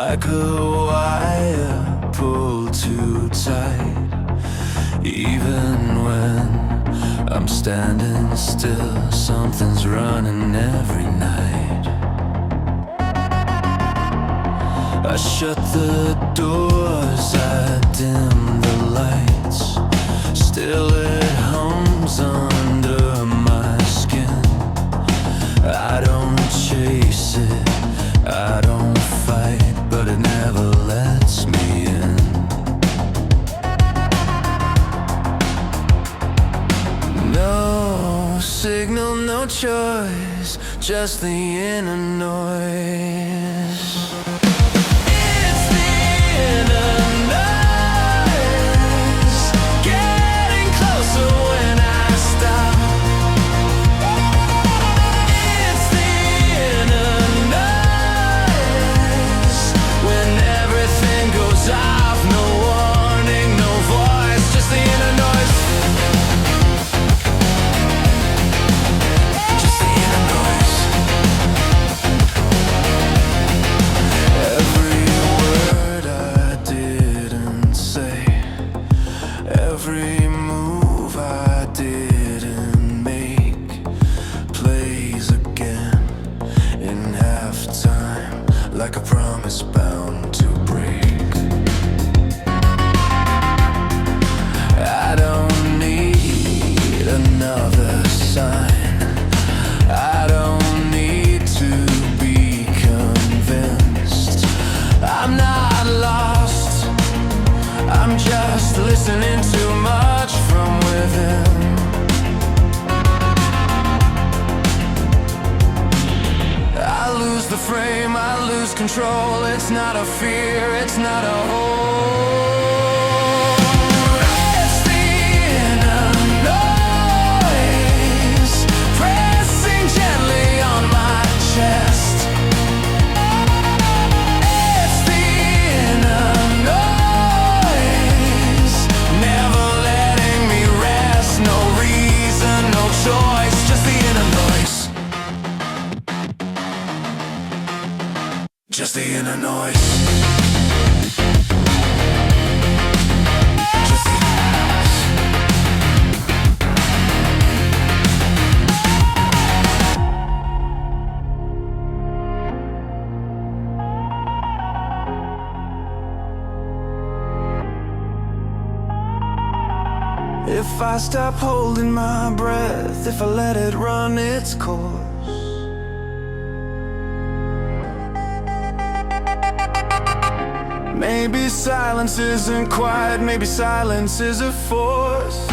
like a wire pulled too tight. Even when I'm standing still, something's running every night. I shut the doors, I dim the lights. Still it hums under my skin. I don't chase it, I don't fight, but it never lets me in. No signal, no choice, just the inner noise. It's the inner noise, getting closer when I stop. It's the inner noise, when everything goes off. No warning, no voice, just the inner noise. Just the inner noise. Every word I didn't say, every move I didn't make, plays again in halftime, like a promise bound to break. I don't need another sign, I don't need to be convinced. I'm not lost, I'm just listening too much from within. I lose the frame, I lose control. It's not a fear, it's not a hold. It's the inner noise, pressing gently on my chest. It's the inner noise, never letting me rest. No reason, no choice, just the inner noise. Just the inner noise. Just the inner noise. If I stop holding my breath, if I let it run its course, maybe silence isn't quiet, maybe silence is a force.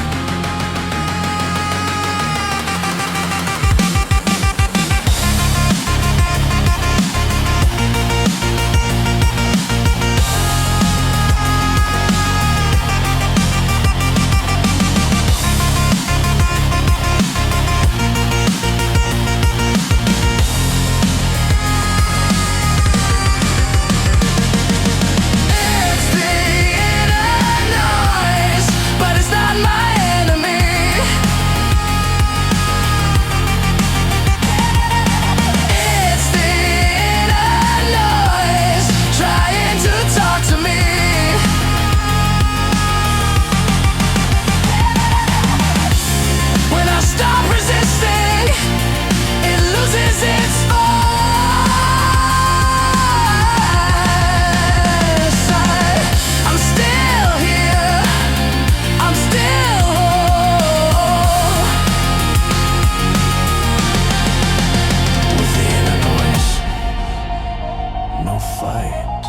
No fight,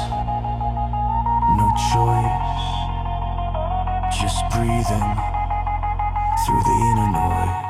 no choice, just breathing through the inner noise.